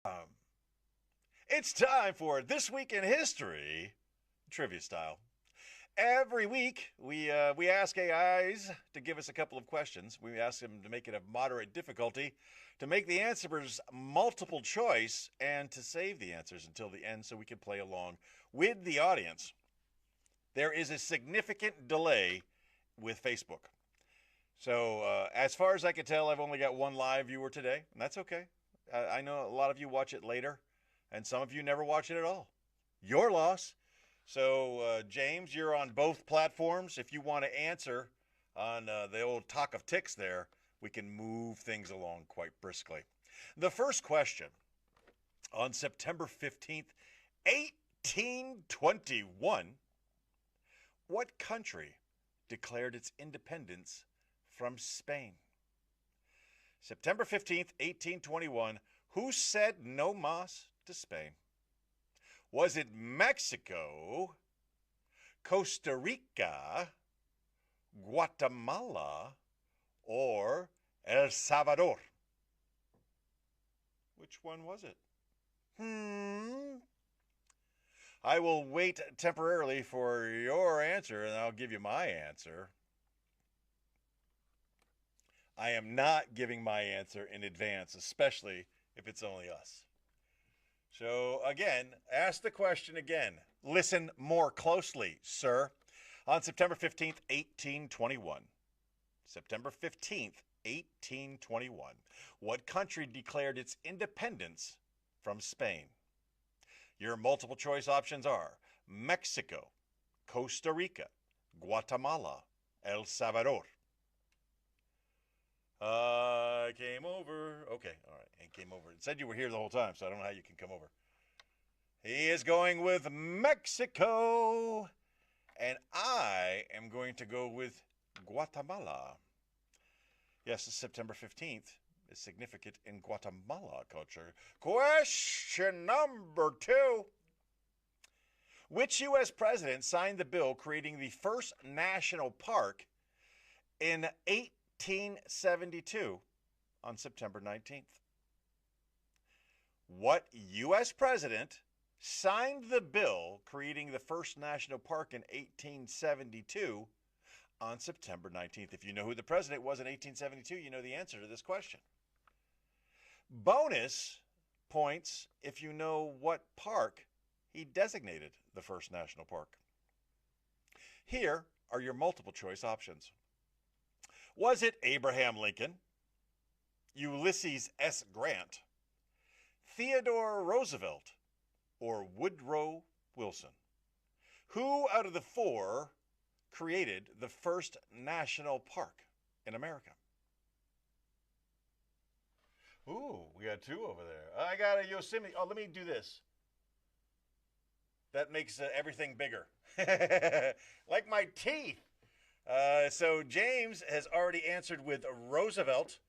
Um, it's time for This Week in History, trivia style. Every week, we ask AIs to give us a couple of questions. We ask them to make it of moderate difficulty, to make the answers multiple choice, and to save the answers until the end so we can play along with the audience. There is a significant delay with Facebook. So, as far as I can tell, I've only got one live viewer today, and that's okay. I know a lot of you watch it later, and some of you never watch it at all. Your loss. So, James, you're on both platforms. If you want to answer on the old talk of ticks there, we can move things along quite briskly. The first question on September 15th, 1821, what country declared its independence from Spain? September 15th, 1821, who said no mas to Spain? Was it Mexico, Costa Rica, Guatemala, or El Salvador? Which one was it? I will wait temporarily for your answer and I'll give you my answer. I am not giving my answer in advance, especially if it's only us. So, again, ask the question again. Listen more closely, sir. On September 15th, 1821, September 15th, 1821, what country declared its independence from Spain? Your multiple choice options are Mexico, Costa Rica, Guatemala, El Salvador. Came over. Okay, all right. He came over. It said you were here the whole time, so I don't know how you can come over. He is going with Mexico, and I am going to go with Guatemala. Yes, September 15th is significant in Guatemala culture. Question number 2. Which U.S. president signed the bill creating the first national park in 1872 on September 19th? What U.S. president signed the bill creating the first national park in 1872 on September 19th? If you know who the president was in 1872, you know the answer to this question. Bonus points if you know what park he designated the first national park. Here are your multiple choice options. Was it Abraham Lincoln, Ulysses S. Grant, Theodore Roosevelt, or Woodrow Wilson? Who out of the 4 created the first national park in America? Ooh, we got 2 over there. I got a Yosemite. Oh, let me do this. That makes everything bigger. Like my teeth. So James has already answered with Roosevelt,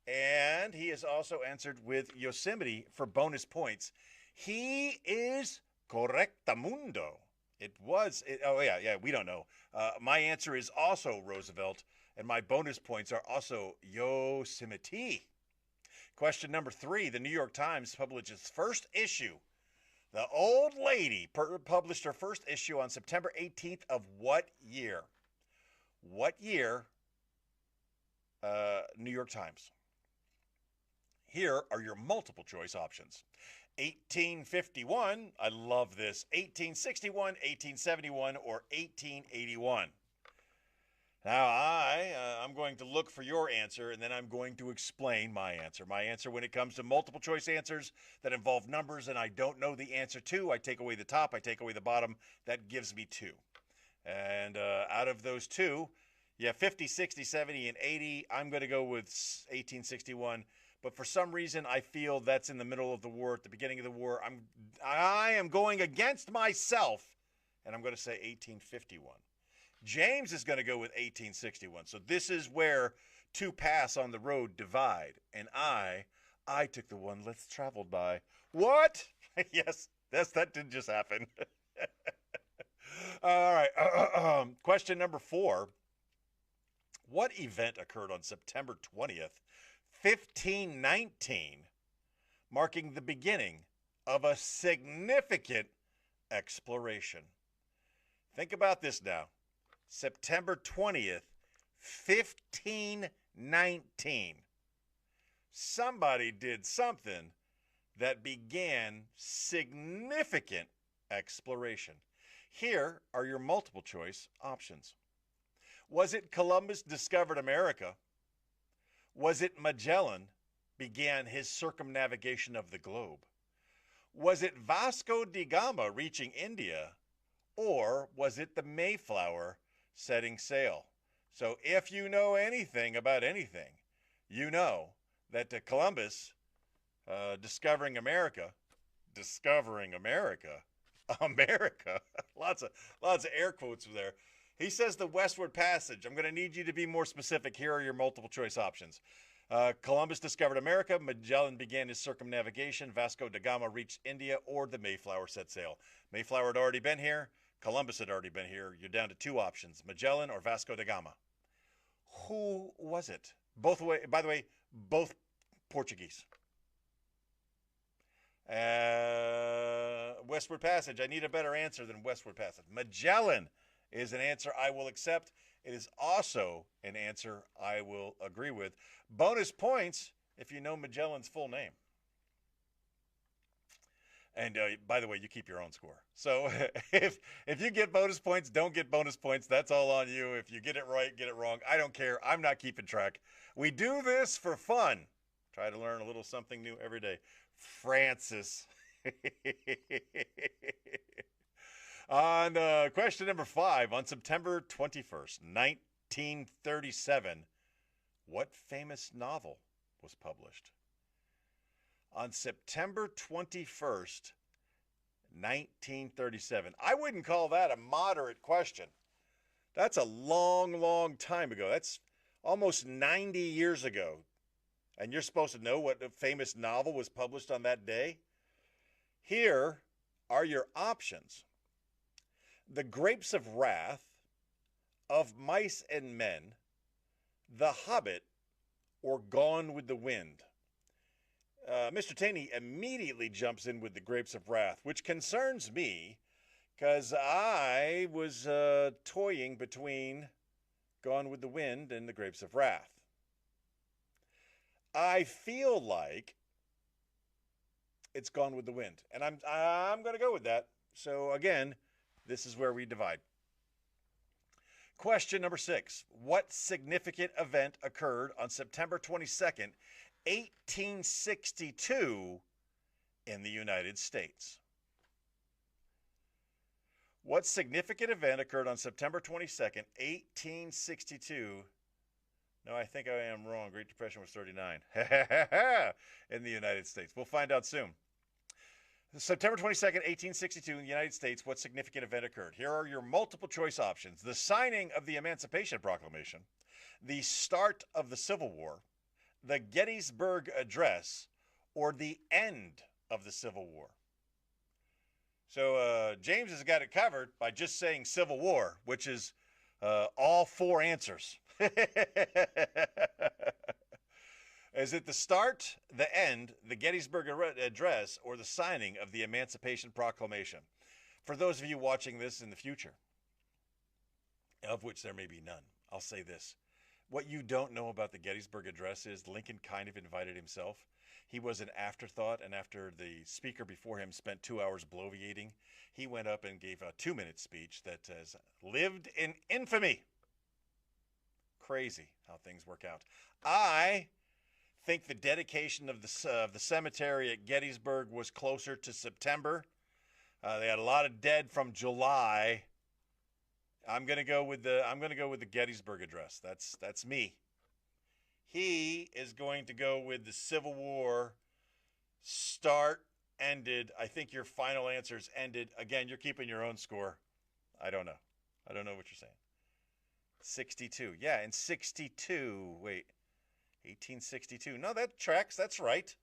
and he has also answered with Yosemite for bonus points. He is correctamundo. We don't know. My answer is also Roosevelt, and my bonus points are also Yosemite. Question number 3. The New York Times published its first issue. The old lady published her first issue on September 18th of what year? What year, New York Times? Here are your multiple choice options. 1851, I love this, 1861, 1871, or 1881. Now, I'm going to look for your answer, and then I'm going to explain my answer. My answer when it comes to multiple choice answers that involve numbers and I don't know the answer to, I take away the top, I take away the bottom. That gives me 2. And out of those 2, 50, 60, 70, and 80, I'm going to go with 1861. But for some reason, I feel that's in the middle of the war, at the beginning of the war. I am going against myself, and I'm going to say 1851. James is going to go with 1861. So this is where 2 paths on the road divide, and I took the one less traveled by. What? Yes, that didn't just happen. All right. Question number 4. What event occurred on September 20th, 1519, marking the beginning of a significant exploration. Think about this now. September 20th, 1519. Somebody did something that began significant exploration. Here are your multiple choice options. Was it Columbus discovered America? Was it Magellan began his circumnavigation of the globe? Was it Vasco da Gama reaching India? Or was it the Mayflower setting sail? So if you know anything about anything, you know that Columbus discovering America, America, lots of air quotes there. He says the Westward Passage. I'm going to need you to be more specific. Here are your multiple choice options. Columbus discovered America, Magellan began his circumnavigation, Vasco da Gama reached India, or the Mayflower set sail. Mayflower had already been here, Columbus had already been here. You're down to two options, Magellan or Vasco da Gama. Who was it? By the way, both Portuguese. Westward Passage. I need a better answer than Westward Passage. Magellan is an answer I will accept. It is also an answer I will agree with. Bonus points if you know Magellan's full name. And by the way, you keep your own score. So if you get bonus points, don't get bonus points. That's all on you. If you get it right, get it wrong. I don't care. I'm not keeping track. We do this for fun. Try to learn a little something new every day. Francis. On question number 5, on September 21st, 1937, what famous novel was published? On September 21st, 1937. I wouldn't call that a moderate question. That's a long, long time ago. That's almost 90 years ago. And you're supposed to know what famous novel was published on that day? Here are your options. The Grapes of Wrath, Of Mice and Men, The Hobbit, or Gone with the Wind. Mr. Taney immediately jumps in with The Grapes of Wrath, which concerns me because I was toying between Gone with the Wind and The Grapes of Wrath. I feel like it's Gone with the Wind, and I'm going to go with that. So again, this is where we divide. Question number 6. What significant event occurred on September 22nd, 1862 in the United States? What significant event occurred on September 22nd, 1862? No, I think I am wrong. Great Depression was 39. In the United States. We'll find out soon. September 22nd, 1862 in the United States, what significant event occurred? Here are your multiple choice options. The signing of the Emancipation Proclamation, the start of the Civil War, the Gettysburg Address, or the end of the Civil War. So James has got it covered by just saying Civil War, which is all 4 answers. Is it the start, the end, the Gettysburg Address, or the signing of the Emancipation Proclamation? For those of you watching this in the future, of which there may be none, I'll say this. What you don't know about the Gettysburg Address is Lincoln kind of invited himself. He was an afterthought, and after the speaker before him spent 2 hours bloviating, he went up and gave a 2-minute speech that has lived in infamy. Crazy how things work out. I think the dedication of the cemetery at Gettysburg was closer to September. They had a lot of dead from July. I'm gonna go with the Gettysburg Address. That's me. He is going to go with the Civil War start, ended. I think your final answers ended. Again, you're keeping your own score. I don't know what you're saying. 62. Yeah, in 62. Wait. 1862. No, that tracks. That's right.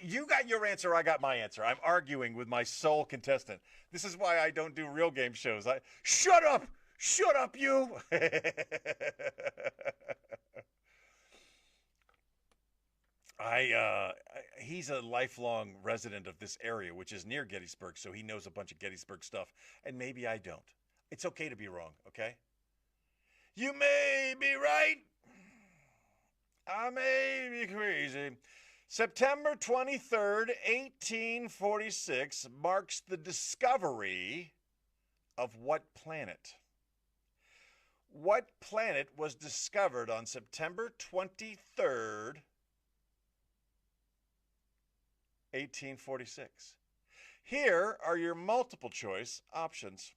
You got your answer. I got my answer. I'm arguing with my sole contestant. This is why I don't do real game shows. Shut up! Shut up, you! He's a lifelong resident of this area, which is near Gettysburg, so he knows a bunch of Gettysburg stuff, and maybe I don't. It's okay to be wrong, okay? You may be right. I may be crazy. September 23rd, 1846 marks the discovery of what planet? What planet was discovered on September 23rd, 1846? Here are your multiple choice options.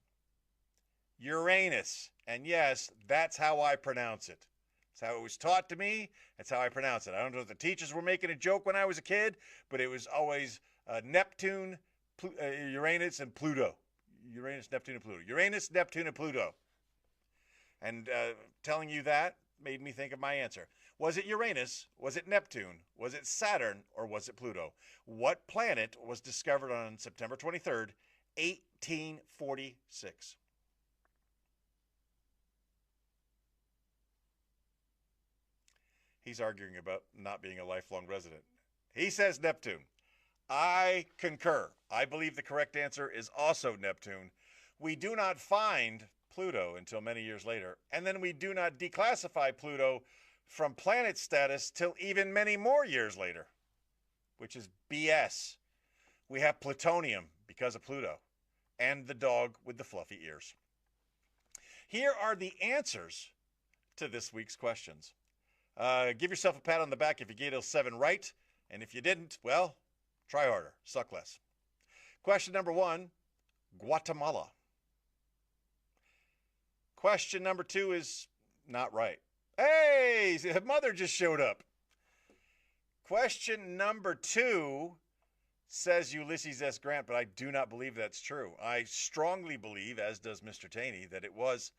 Uranus. And yes, that's how I pronounce it. That's how it was taught to me. That's how I pronounce it. I don't know if the teachers were making a joke when I was a kid, but it was always Neptune, Uranus, and Pluto. Uranus, Neptune, and Pluto. Uranus, Neptune, and Pluto. And telling you that made me think of my answer. Was it Uranus? Was it Neptune? Was it Saturn? Or was it Pluto? What planet was discovered on September 23rd, 1846? He's arguing about not being a lifelong resident. He says Neptune. I concur. I believe the correct answer is also Neptune. We do not find Pluto until many years later, and then we do not declassify Pluto from planet status till even many more years later, which is BS. We have plutonium because of Pluto and the dog with the fluffy ears. Here are the answers to this week's questions. Give yourself a pat on the back if you get all 7 right. And if you didn't, well, try harder. Suck less. Question number 1, Guatemala. Question number 2 is not right. Hey, mother just showed up. Question number 2 says Ulysses S. Grant, but I do not believe that's true. I strongly believe, as does Mr. Taney, that it was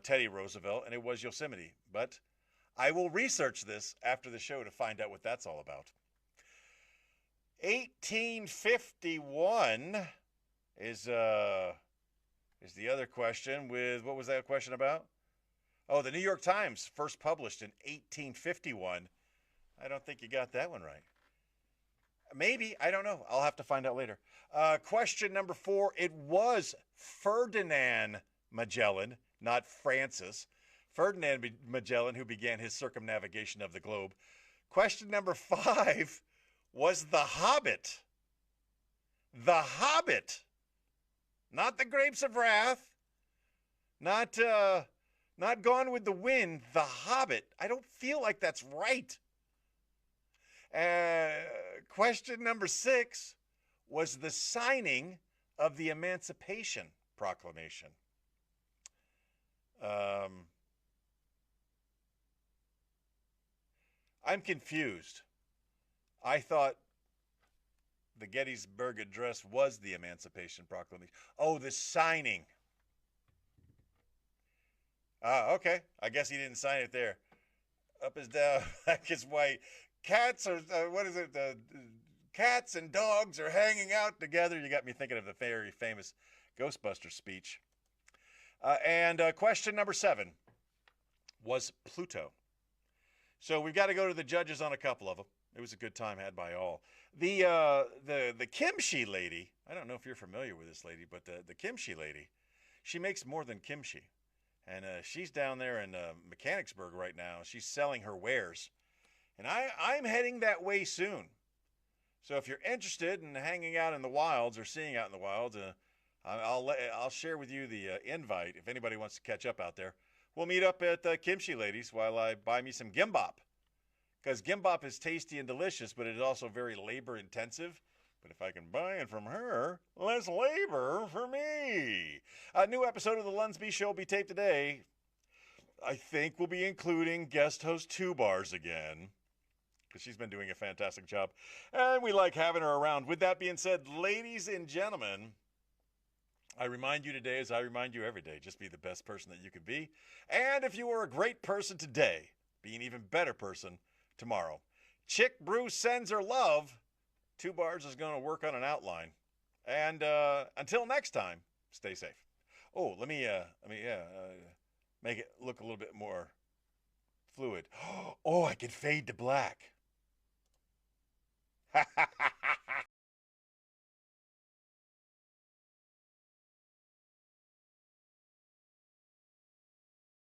Teddy Roosevelt and it was Yosemite. But I will research this after the show to find out what that's all about. 1851 is the other question with, what was that question about? Oh, the New York Times, first published in 1851. I don't think you got that one right. Maybe, I don't know. I'll have to find out later. Question number 4, it was Ferdinand Magellan, not Francis. Ferdinand Magellan, who began his circumnavigation of the globe. Question number 5 was The Hobbit. The Hobbit. Not The Grapes of Wrath. Not Gone with the Wind. The Hobbit. I don't feel like that's right. Question number 6 was the signing of the Emancipation Proclamation. I'm confused. I thought the Gettysburg Address was the Emancipation Proclamation. Oh, the signing. Okay. I guess he didn't sign it there. Up is down, black is white. Cats are, cats and dogs are hanging out together. You got me thinking of the very famous Ghostbusters speech. And question number 7 was Pluto. So we've got to go to the judges on a couple of them. It was a good time had by all. The kimchi lady, I don't know if you're familiar with this lady, but the kimchi lady, she makes more than kimchi. And she's down there in Mechanicsburg right now. She's selling her wares. And I'm heading that way soon. So if you're interested in hanging out in the wilds or seeing out in the wilds, I'll share with you the invite if anybody wants to catch up out there. We'll meet up at Kimchi Ladies while I buy me some gimbap. Because gimbap is tasty and delicious, but it is also very labor intensive. But if I can buy it from her, less labor for me. A new episode of the Lunsby Show will be taped today. I think we'll be including guest host 2 Bars again, because she's been doing a fantastic job. And we like having her around. With that being said, ladies and gentlemen, I remind you today, as I remind you every day, just be the best person that you can be. And if you are a great person today, be an even better person tomorrow. Chick Brew sends her love. 2 Bars is going to work on an outline. And until next time, stay safe. Oh, let me make it look a little bit more fluid. Oh, I can fade to black.